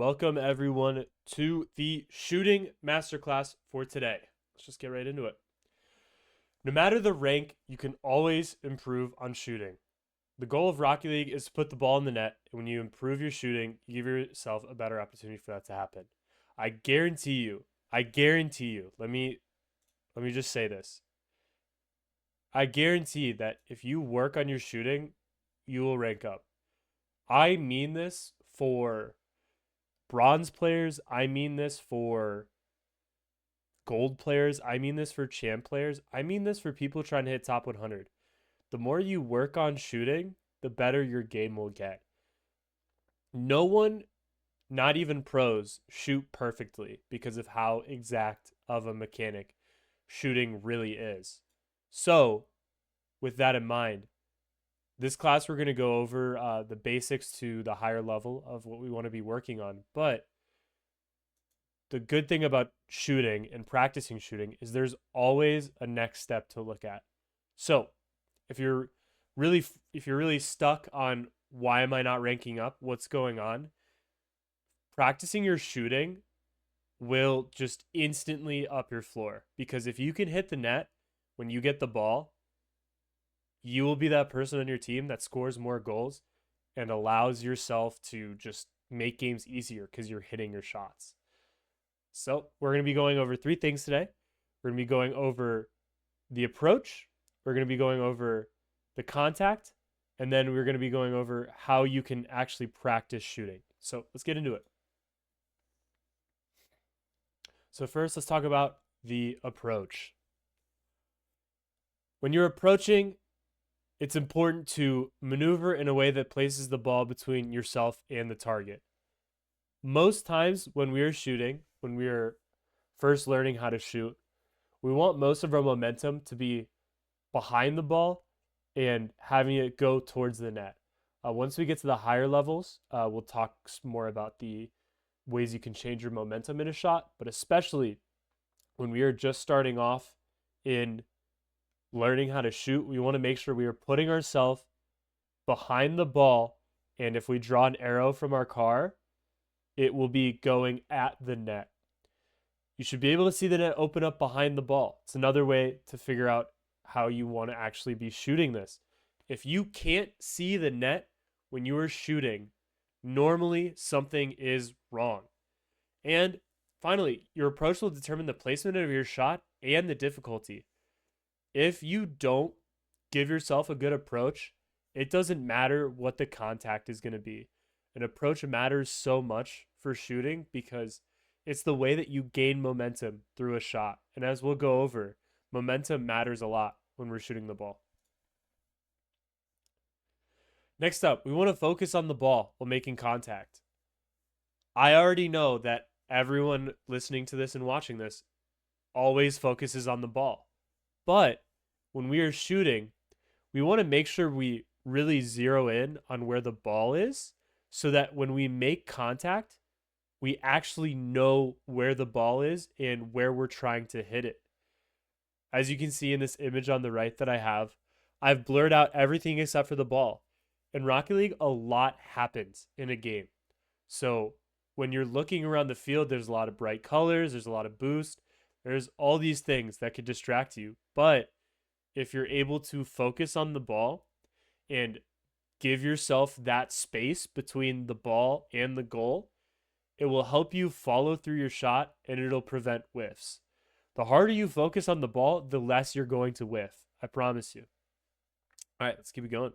Welcome everyone to the shooting masterclass for today. Let's just get right into it. No matter the rank, you can always improve on shooting. The goal of Rocket League is to put the ball in the net, and when you improve your shooting, you give yourself a better opportunity for that to happen. I guarantee you, let me just say this. I guarantee that if you work on your shooting, you will rank up. I mean this for bronze players, I mean this for gold players, I mean this for champ players, I mean this for people trying to hit top 100. The more you work on shooting, the better your game will get. No one, not even pros, shoot perfectly because of how exact of a mechanic shooting really is. So, with that in mind, this class we're going to go over the basics to the higher level of what we want to be working on. But the good thing about shooting and practicing shooting is there's always a next step to look at. So, if you're really stuck on why am I not ranking up, what's going on, practicing your shooting will just instantly up your floor, because if you can hit the net when you get the ball, you will be that person on your team that scores more goals and allows yourself to just make games easier because you're hitting your shots. So, we're going to be going over three things today. We're going to be going over the approach, we're going to be going over the contact, and then we're going to be going over how you can actually practice shooting. So, let's get into it. So, first, let's talk about the approach. When you're approaching, it's important to maneuver in a way that places the ball between yourself and the target. Most times when we are shooting, when we are first learning how to shoot, we want most of our momentum to be behind the ball and having it go towards the net. Once we get to the higher levels, we'll talk more about the ways you can change your momentum in a shot, but especially when we are just starting off in learning how to shoot, we want to make sure we are putting ourselves behind the ball, and if we draw an arrow from our car, it will be going at the net. You should be able to see the net open up behind the ball. It's another way to figure out how you want to actually be shooting this. If you can't see the net when you are shooting, normally something is wrong. And finally, your approach will determine the placement of your shot and the difficulty. If you don't give yourself a good approach, it doesn't matter what the contact is going to be. An approach matters so much for shooting because it's the way that you gain momentum through a shot. And as we'll go over, momentum matters a lot when we're shooting the ball. Next up, we want to focus on the ball while making contact. I already know that everyone listening to this and watching this always focuses on the ball. But when we are shooting, we want to make sure we really zero in on where the ball is so that when we make contact, we actually know where the ball is and where we're trying to hit it. As you can see in this image on the right that I've blurred out everything except for the ball. In Rocket League, a lot happens in a game. So when you're looking around the field, there's a lot of bright colors, there's a lot of boost, there's all these things that could distract you. But if you're able to focus on the ball and give yourself that space between the ball and the goal, it will help you follow through your shot and it'll prevent whiffs. The harder you focus on the ball, the less you're going to whiff. I promise you. All right, let's keep it going.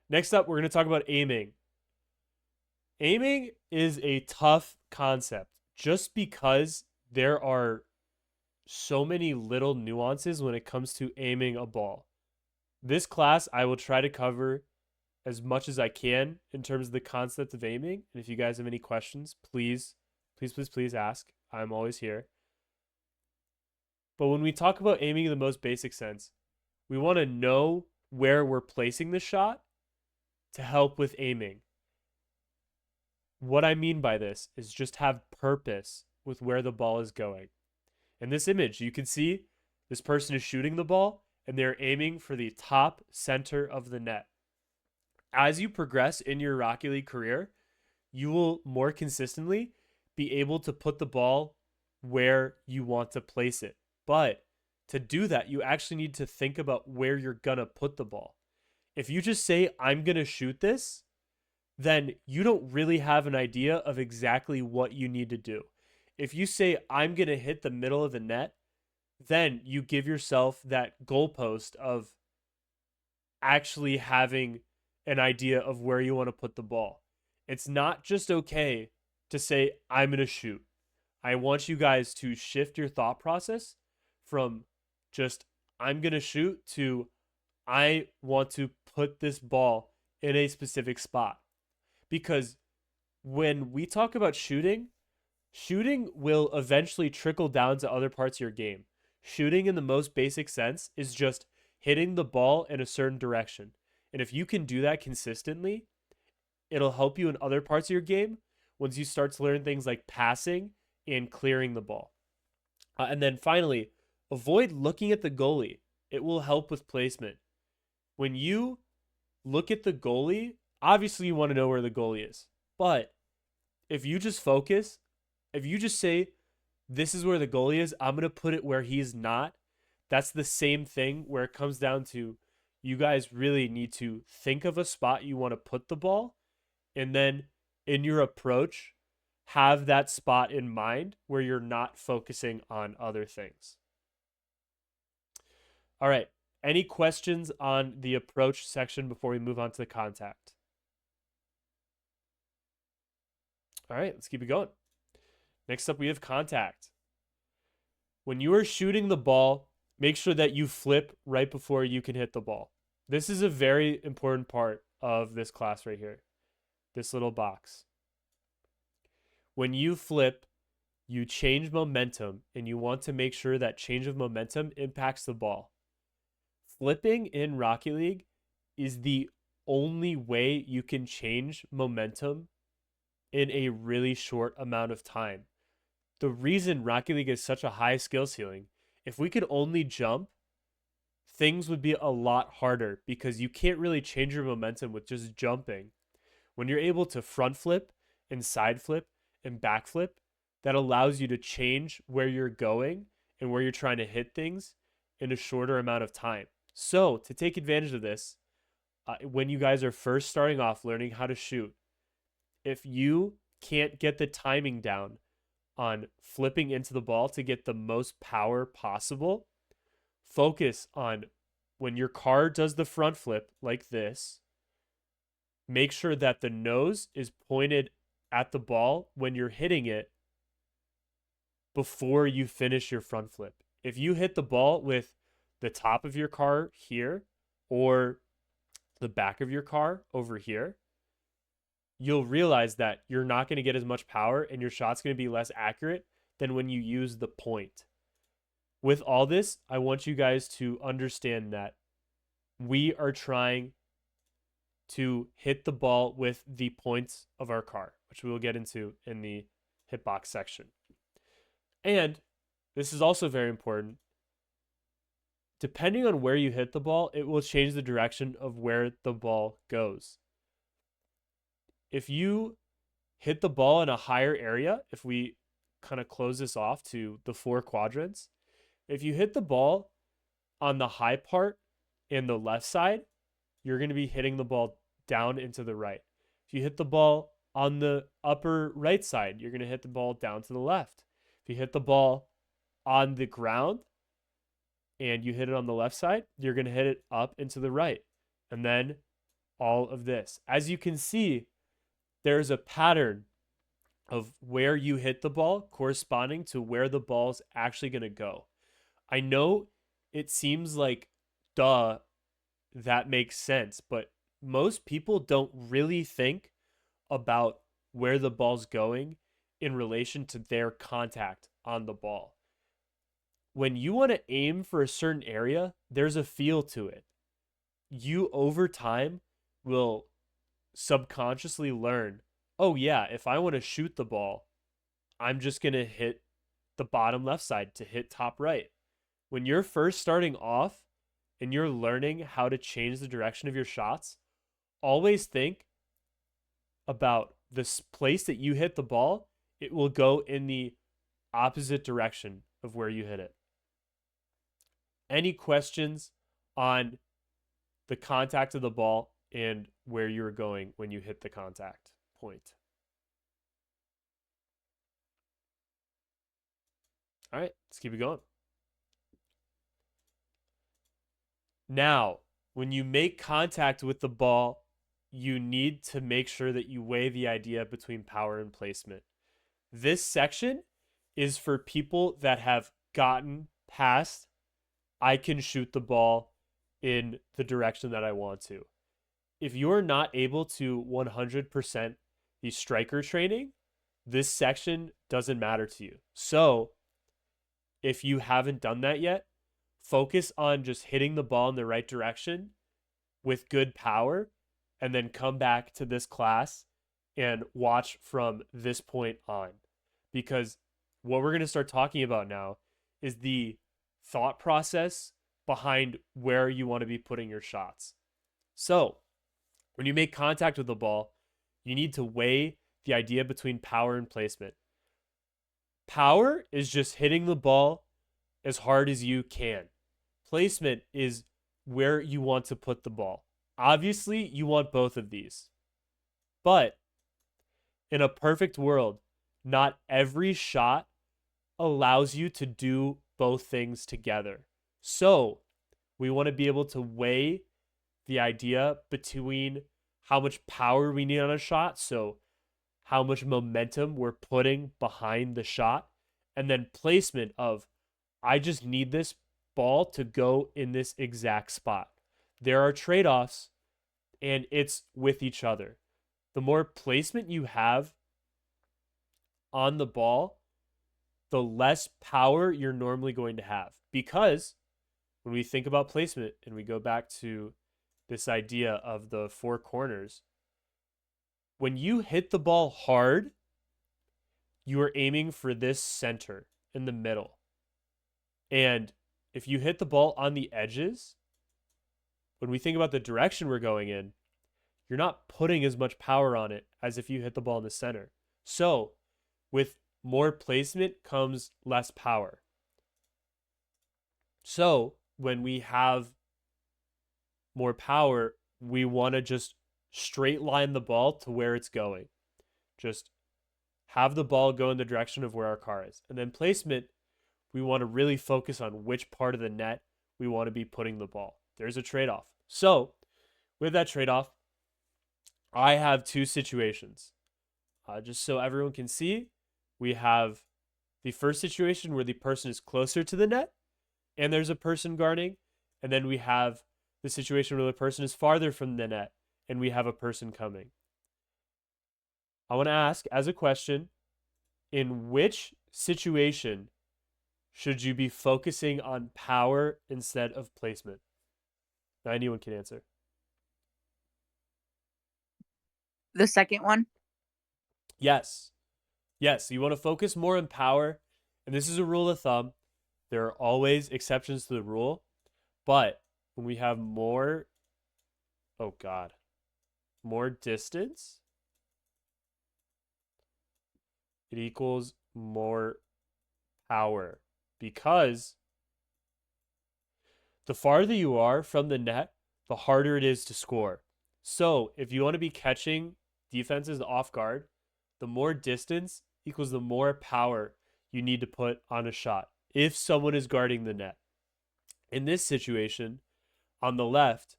Next up, we're going to talk about aiming. Aiming is a tough concept just because there are so many little nuances when it comes to aiming a ball. This class, I will try to cover as much as I can in terms of the concept of aiming. And if you guys have any questions, please ask. I'm always here. But when we talk about aiming in the most basic sense, we want to know where we're placing the shot to help with aiming. What I mean by this is just have purpose with where the ball is going. In this image, you can see this person is shooting the ball and they're aiming for the top center of the net. As you progress in your Rocket League career, you will more consistently be able to put the ball where you want to place it. But to do that, you actually need to think about where you're going to put the ball. If you just say, I'm going to shoot this, then you don't really have an idea of exactly what you need to do. If you say, I'm going to hit the middle of the net, then you give yourself that goalpost of actually having an idea of where you want to put the ball. It's not just okay to say, I'm going to shoot. I want you guys to shift your thought process from just, I'm going to shoot to, I want to put this ball in a specific spot. Because when we talk about shooting, shooting will eventually trickle down to other parts of your game. Shooting in the most basic sense is just hitting the ball in a certain direction. And if you can do that consistently, it'll help you in other parts of your game once you start to learn things like passing and clearing the ball. And then finally, avoid looking at the goalie. It will help with placement. When you look at the goalie, obviously you want to know where the goalie is. But if you just focus, if you just say, this is where the goalie is, I'm going to put it where he's not. That's the same thing where it comes down to you guys really need to think of a spot you want to put the ball. And then in your approach, have that spot in mind where you're not focusing on other things. All right. Any questions on the approach section before we move on to the contact? All right, let's keep it going. Next up, we have contact. When you are shooting the ball, make sure that you flip right before you can hit the ball. This is a very important part of this class right here, this little box. When you flip, you change momentum, and you want to make sure that change of momentum impacts the ball. Flipping in Rocket League is the only way you can change momentum in a really short amount of time. The reason Rocket League is such a high skill ceiling, if we could only jump, things would be a lot harder because you can't really change your momentum with just jumping. When you're able to front flip and side flip and back flip, that allows you to change where you're going and where you're trying to hit things in a shorter amount of time. So to take advantage of this, when you guys are first starting off learning how to shoot, if you can't get the timing down on flipping into the ball to get the most power possible, focus on when your car does the front flip like this, make sure that the nose is pointed at the ball when you're hitting it before you finish your front flip. If you hit the ball with the top of your car here or the back of your car over here, you'll realize that you're not going to get as much power and your shot's going to be less accurate than when you use the point. With all this, I want you guys to understand that we are trying to hit the ball with the points of our car, which we will get into in the hitbox section. And this is also very important. Depending on where you hit the ball, it will change the direction of where the ball goes. If you hit the ball in a higher area, if we kind of close this off to the 4 quadrants, if you hit the ball on the high part in the left side, you're going to be hitting the ball down into the right. If you hit the ball on the upper right side, you're going to hit the ball down to the left. If you hit the ball on the ground and you hit it on the left side, you're going to hit it up into the right. And then all of this. As you can see, there's a pattern of where you hit the ball corresponding to where the ball's actually going to go. I know it seems like, duh, that makes sense, but most people don't really think about where the ball's going in relation to their contact on the ball. When you want to aim for a certain area, there's a feel to it. You, over time, will subconsciously learn, oh yeah, if I want to shoot the ball, I'm just going to hit the bottom left side to hit top right. When you're first starting off and you're learning how to change the direction of your shots, always think about this place that you hit the ball, it will go in the opposite direction of where you hit it. Any questions on the contact of the ball and where you're going when you hit the contact point? All right, let's keep it going. Now, when you make contact with the ball, you need to make sure that you weigh the idea between power and placement. This section is for people that have gotten past, I can shoot the ball in the direction that I want to. If you're not able to 100% the striker training, this section doesn't matter to you. So, if you haven't done that yet, focus on just hitting the ball in the right direction with good power, and then come back to this class and watch from this point on. Because what we're going to start talking about now is the thought process behind where you want to be putting your shots. So, when you make contact with the ball, you need to weigh the idea between power and placement. Power is just hitting the ball as hard as you can. Placement is where you want to put the ball. Obviously, you want both of these. But in a perfect world, not every shot allows you to do both things together. So, we want to be able to weigh the idea between how much power we need on a shot, so how much momentum we're putting behind the shot, and then placement of, I just need this ball to go in this exact spot. There are trade-offs, and it's with each other. The more placement you have on the ball, the less power you're normally going to have. Because when we think about placement and we go back to this idea of the four corners, when you hit the ball hard, you are aiming for this center in the middle. And if you hit the ball on the edges, when we think about the direction we're going in, you're not putting as much power on it as if you hit the ball in the center. So, with more placement comes less power. So, when we have more power, we want to just straight line the ball to where it's going. Just have the ball go in the direction of where our car is. And then placement, we want to really focus on which part of the net we want to be putting the ball. There's a trade-off. So, with that trade-off, I have two situations. Just so everyone can see, we have the first situation where the person is closer to the net and there's a person guarding. And then we have the situation where the person is farther from the net and we have a person coming. I want to ask as a question, in which situation should you be focusing on power instead of placement? Now, anyone can answer. The second one? Yes. Yes, you want to focus more on power. And this is a rule of thumb. There are always exceptions to the rule. But when we have more distance, it equals more power. Because the farther you are from the net, the harder it is to score. So if you want to be catching defenses off guard, the more distance equals the more power you need to put on a shot if someone is guarding the net. In this situation, on the left,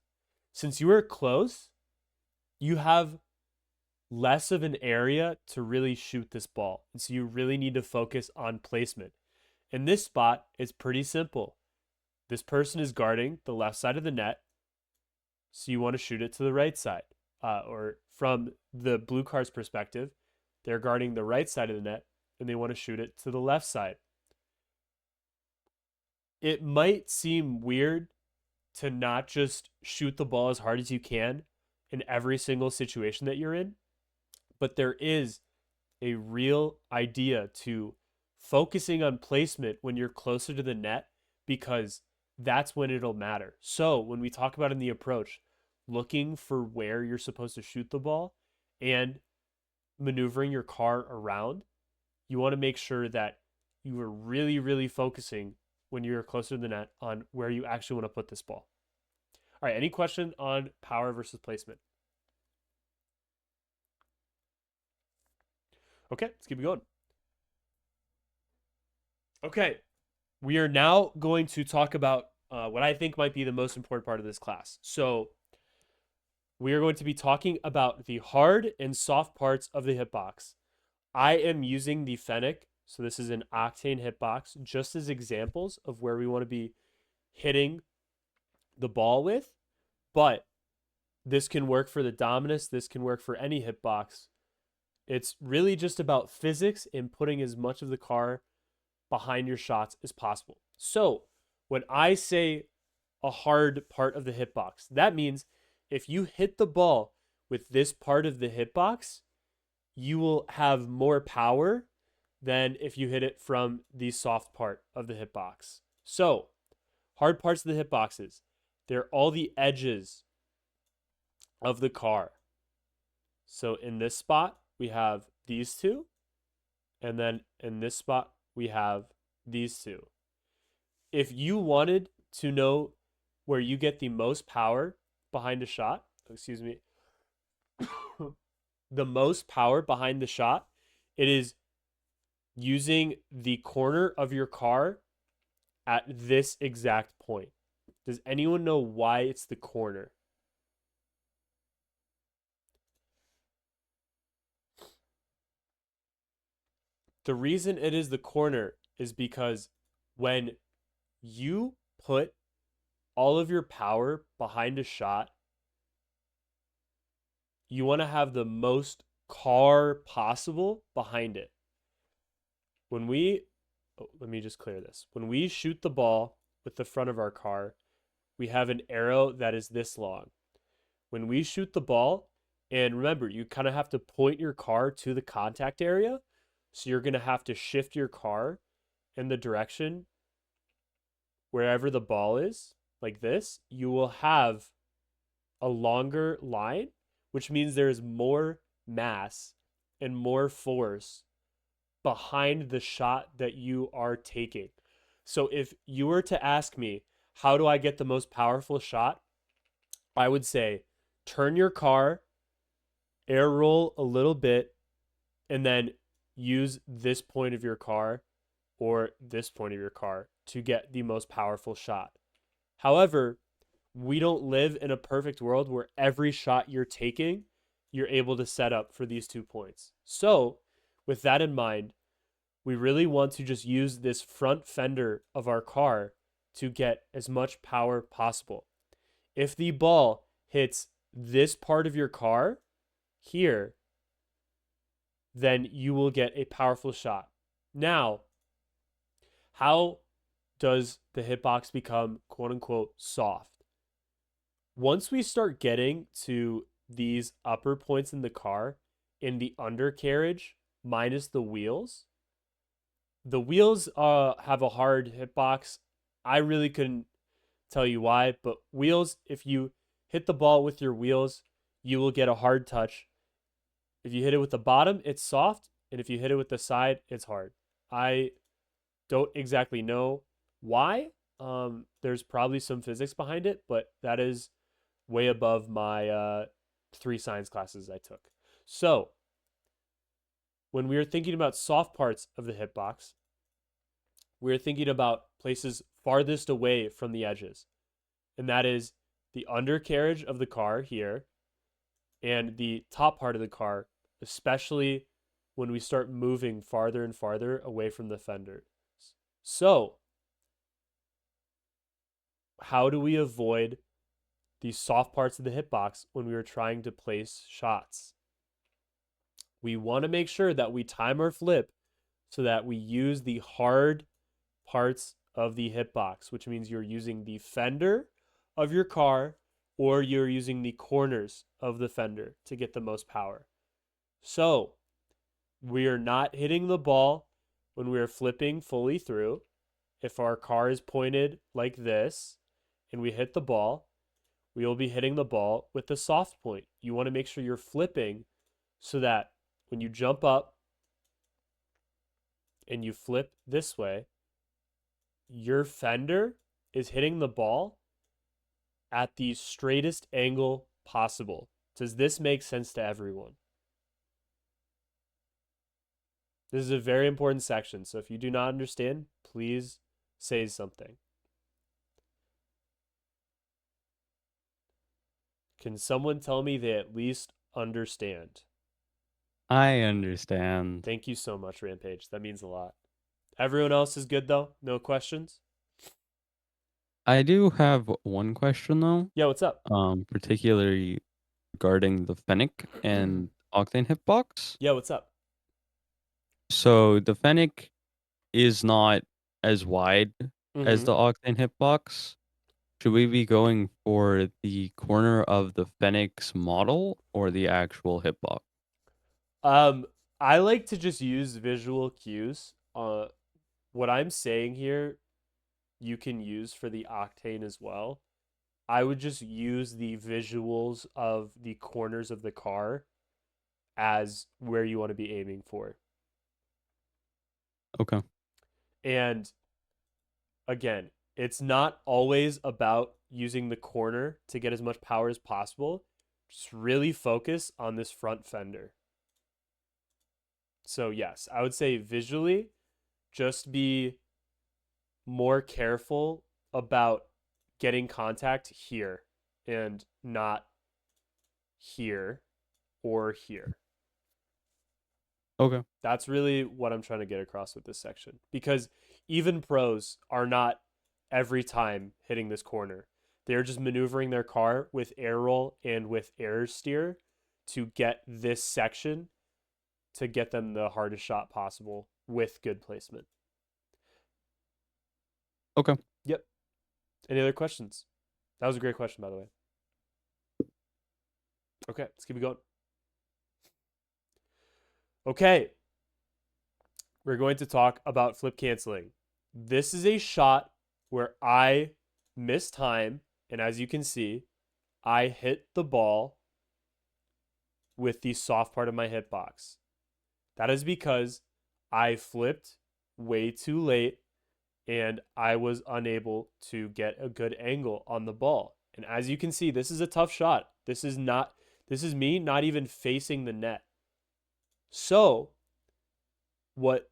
since you are close, you have less of an area to really shoot this ball. And so you really need to focus on placement. In this spot, it's pretty simple. This person is guarding the left side of the net, so you want to shoot it to the right side. Or from the blue car's perspective, they're guarding the right side of the net, and they want to shoot it to the left side. It might seem weird to not just shoot the ball as hard as you can in every single situation that you're in, but there is a real idea to focusing on placement when you're closer to the net, because that's when it'll matter. So when we talk about in the approach, looking for where you're supposed to shoot the ball and maneuvering your car around, you want to make sure that you are really, really focusing when you're closer to the net on where you actually want to put this ball. All right, any question on power versus placement? Okay, let's keep it going. Okay, we are now going to talk about what I think might be the most important part of this class. So, we are going to be talking about the hard and soft parts of the hitbox. I am using the Fennec, so this is an octane hitbox, just as examples of where we want to be hitting the ball with, but this can work for the Dominus, this can work for any hitbox. It's really just about physics and putting as much of the car behind your shots as possible. So, when I say a hard part of the hitbox, that means if you hit the ball with this part of the hitbox, you will have more power than if you hit it from the soft part of the hitbox. So, hard parts of the hitboxes, they're all the edges of the car. So, in this spot, we have these two. And then in this spot, we have these two. If you wanted to know where you get the most power behind a shot, excuse me, the most power behind the shot, it is using the corner of your car at this exact point. Does anyone know why it's the corner? The reason it is the corner is because when you put all of your power behind a shot, you want to have the most car possible behind it. When we, let me just clear this. When we shoot the ball with the front of our car, we have an arrow that is this long. When we shoot the ball, and remember, you kind of have to point your car to the contact area. So you're going to have to shift your car in the direction wherever the ball is, like this. You will have a longer line, which means there's more mass and more force behind the shot that you are taking. So if you were to ask me, how do I get the most powerful shot? I would say turn your car, air roll a little bit, and then use this point of your car or this point of your car to get the most powerful shot. However, we don't live in a perfect world where every shot you're taking, you're able to set up for these 2 points. So, with that in mind, we really want to just use this front fender of our car to get as much power possible. If the ball hits this part of your car here, then you will get a powerful shot. Now, how does the hitbox become quote unquote soft? Once we start getting to these upper points in the car in the undercarriage minus the wheels have a hard hitbox. I really couldn't tell you why, but wheels, if you hit the ball with your wheels, you will get a hard touch. If you hit it with the bottom, it's soft, and if you hit it with the side, it's hard. I don't exactly know why. There's probably some physics behind it, but that is way above my 3 science classes I took. So, when we are thinking about soft parts of the hitbox, we're thinking about places farthest away from the edges, and that is the undercarriage of the car here and the top part of the car, especially when we start moving farther and farther away from the fender. So, how do we avoid the soft parts of the hitbox when we are trying to place shots? We want to make sure that we time our flip so that we use the hard parts of the hitbox, which means you're using the fender of your car or you're using the corners of the fender to get the most power. So, we are not hitting the ball when we are flipping fully through. If our car is pointed like this and we hit the ball, we will be hitting the ball with the soft point. You want to make sure you're flipping so that when you jump up and you flip this way, your fender is hitting the ball at the straightest angle possible. Does this make sense to everyone? This is a very important section, so if you do not understand, please say something. Can someone tell me they at least understand? I understand. Thank you so much, Rampage. That means a lot. Everyone else is good, though? No questions? I do have one question though, Yeah, what's up? particularly regarding the Fennec and Octane hitbox. Yeah, what's up? So the Fennec is not as wide as Mm-hmm. the Octane hitbox. Should we be going for the corner of the Fennec's model or the actual hitbox? I like to just use visual cues. What I'm saying here, you can use for the Octane as well. I would just use the visuals of the corners of the car as where you want to be aiming for. Okay. And again, it's not always about using the corner to get as much power as possible. Just really focus on this front fender. So, yes, I would say visually, just be more careful about getting contact here and not here or here. Okay. That's really what I'm trying to get across with this section, because even pros are not every time hitting this corner. They're just maneuvering their car with air roll and with air steer to get this section to get them the hardest shot possible with good placement. Okay. Yep. Any other questions? That was a great question, by the way. Okay, let's keep it going. Okay, we're going to talk about flip canceling. This is a shot where I missed time, and as you can see, I hit the ball with the soft part of my hitbox. That is because I flipped way too late and I was unable to get a good angle on the ball. And as you can see, this is a tough shot. This is me not even facing the net. So, what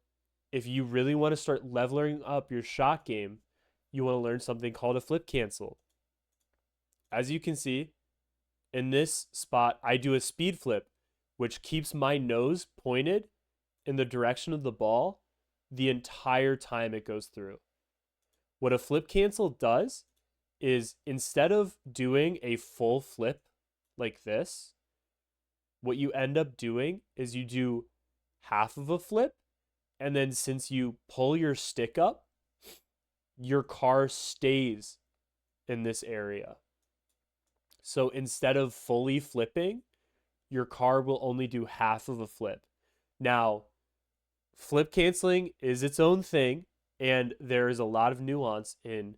if you really want to start leveling up your shot game, you want to learn something called a flip cancel. As you can see, in this spot, I do a speed flip, which keeps my nose pointed in the direction of the ball the entire time it goes through. What a flip cancel does is instead of doing a full flip like this, what you end up doing is you do half of a flip, and then since you pull your stick up, your car stays in this area. So instead of fully flipping, your car will only do half of a flip. Now, flip canceling is its own thing, and there is a lot of nuance in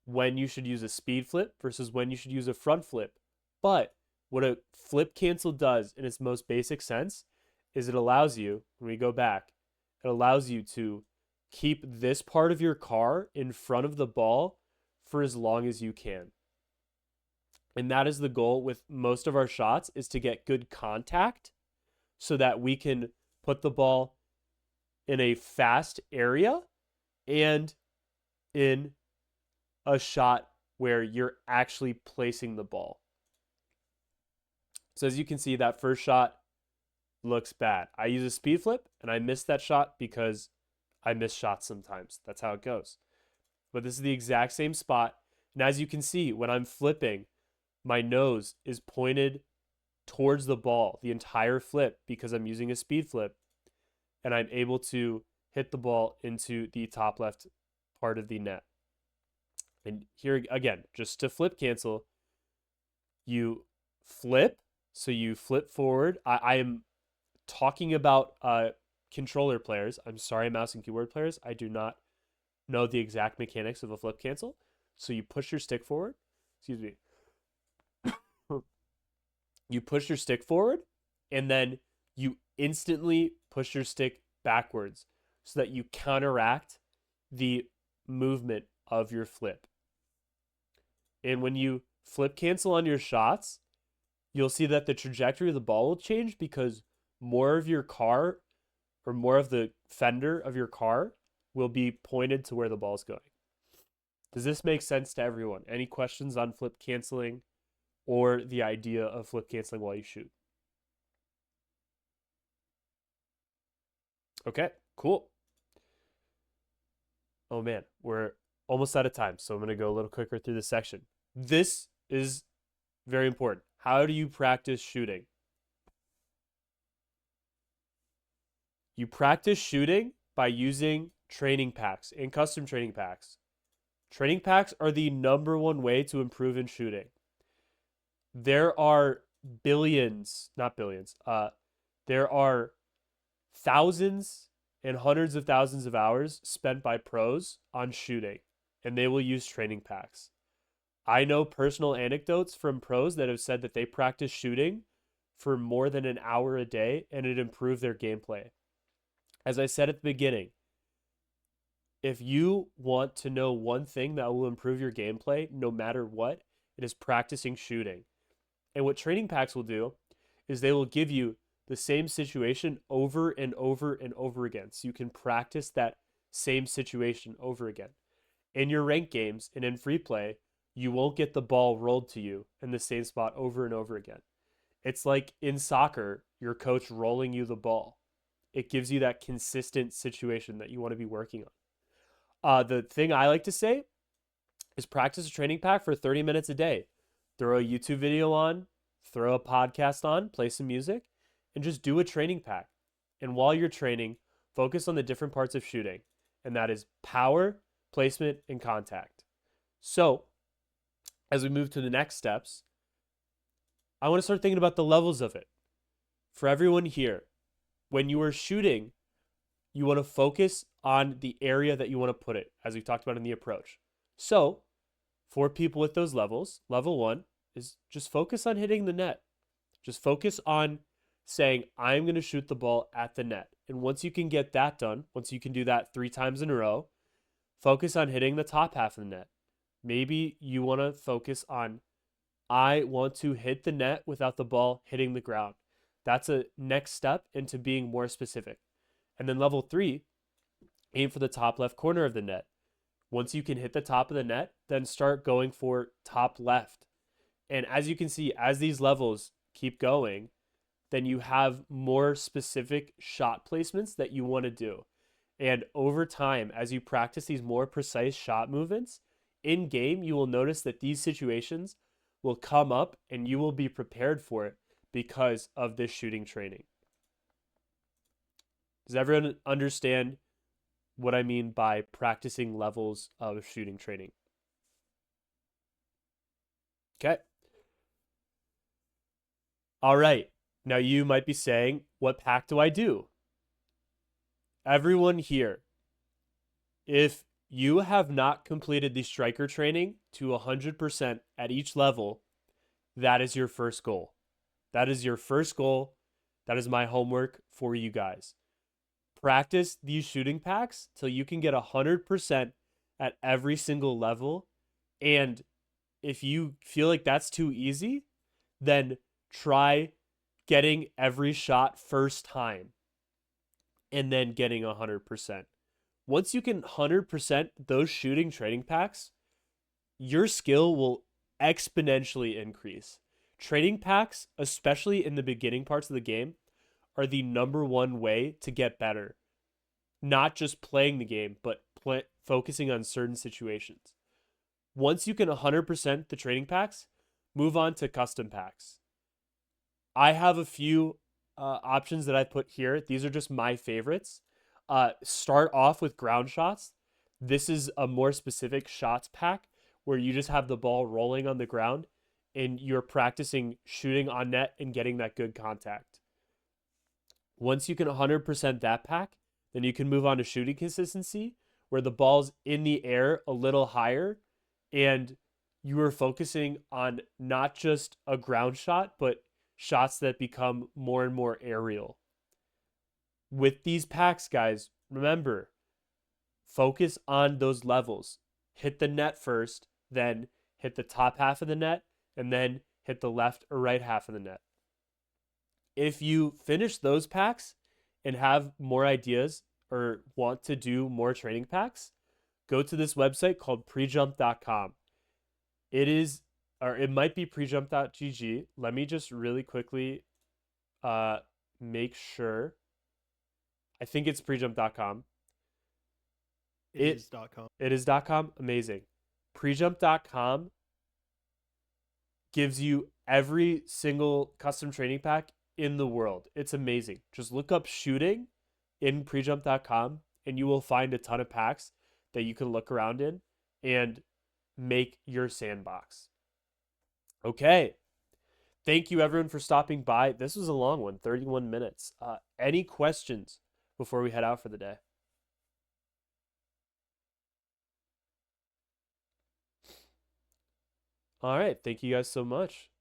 when you should use a speed flip versus when you should use a front flip. But what a flip cancel does in its most basic sense is it allows you, when we go back, it allows you to keep this part of your car in front of the ball for as long as you can. And that is the goal with most of our shots, is to get good contact so that we can put the ball in a fast area and in a shot where you're actually placing the ball. So as you can see, that first shot looks bad. I use a speed flip and I missed that shot because I miss shots sometimes. That's how it goes. But this is the exact same spot. And as you can see, when I'm flipping, my nose is pointed towards the ball the entire flip because I'm using a speed flip, and I'm able to hit the ball into the top left part of the net. And here again, just to flip cancel, you flip. So you flip forward. I am talking about controller players. I'm sorry, mouse and keyboard players. I do not know the exact mechanics of a flip cancel. So you push your stick forward. Excuse me. You push your stick forward, and then you instantly push your stick backwards so that you counteract the movement of your flip. And when you flip cancel on your shots, you'll see that the trajectory of the ball will change because more of your car or more of the fender of your car will be pointed to where the ball's going. Does this make sense to everyone? Any questions on flip canceling or the idea of flip canceling while you shoot? Okay, cool. Oh man, we're almost out of time, so I'm going to go a little quicker through this section. This is very important. How do you practice shooting? You practice shooting by using training packs and custom training packs. Training packs are the number one way to improve in shooting. There are there are thousands and hundreds of thousands of hours spent by pros on shooting, and they will use training packs. I know personal anecdotes from pros that have said that they practice shooting for more than an hour a day and it improved their gameplay. As I said at the beginning, if you want to know one thing that will improve your gameplay, no matter what, it is practicing shooting. And what training packs will do is they will give you the same situation over and over and over again. So you can practice that same situation over again. In your ranked games and in free play, you won't get the ball rolled to you in the same spot over and over again. It's like in soccer, your coach rolling you the ball. It gives you that consistent situation that you want to be working on. The thing I like to say is practice a training pack for 30 minutes a day. Throw a YouTube video on, throw a podcast on, play some music, and just do a training pack. And while you're training, focus on the different parts of shooting, and that is power, placement, and contact. So, as we move to the next steps, I want to start thinking about the levels of it. For everyone here, when you are shooting, you want to focus on the area that you want to put it, as we talked about in the approach. So, for people with those levels, level 1 is just focus on hitting the net. Just focus on saying, I'm going to shoot the ball at the net. And once you can get that done, once you can do that 3 times in a row, focus on hitting the top half of the net. Maybe you want to focus on, I want to hit the net without the ball hitting the ground. That's a next step into being more specific. And then level 3, aim for the top left corner of the net. Once you can hit the top of the net, then start going for top left. And as you can see, as these levels keep going, then you have more specific shot placements that you want to do. And over time, as you practice these more precise shot movements, in game, you will notice that these situations will come up and you will be prepared for it because of this shooting training. Does everyone understand what I mean by practicing levels of shooting training? Okay. All right. Now you might be saying, what pack do I do? Everyone here, if you have not completed the striker training to 100% at each level, that is your first goal. That is your first goal. That is my homework for you guys. Practice these shooting packs till you can get 100% at every single level. And if you feel like that's too easy, then try getting every shot first time and then getting 100%. Once you can 100% those shooting training packs, your skill will exponentially increase. Training packs, especially in the beginning parts of the game, are the number one way to get better. Not just playing the game, but focusing on certain situations. Once you can 100% the training packs, move on to custom packs. I have a few options that I put here. These are just my favorites. Start off with ground shots. This is a more specific shots pack where you just have the ball rolling on the ground and you're practicing shooting on net and getting that good contact. Once you can 100% that pack, then you can move on to shooting consistency where the ball's in the air a little higher and you are focusing on not just a ground shot, but shots that become more and more aerial. with these packs, guys, remember, focus on those levels. Hit the net first, then hit the top half of the net, and then hit the left or right half of the net. If you finish those packs and have more ideas or want to do more training packs, go to this website called prejump.com. It is, or it might be prejump.gg. Let me just really quickly make sure. I think it's prejump.com. It is .com. It is .com. Amazing. Prejump.com gives you every single custom training pack in the world. It's amazing. Just look up shooting in prejump.com and you will find a ton of packs that you can look around in and make your sandbox. Okay. Thank you everyone for stopping by. This was a long one, 31 minutes. Any questions before we head out for the day? All right. Thank you guys so much.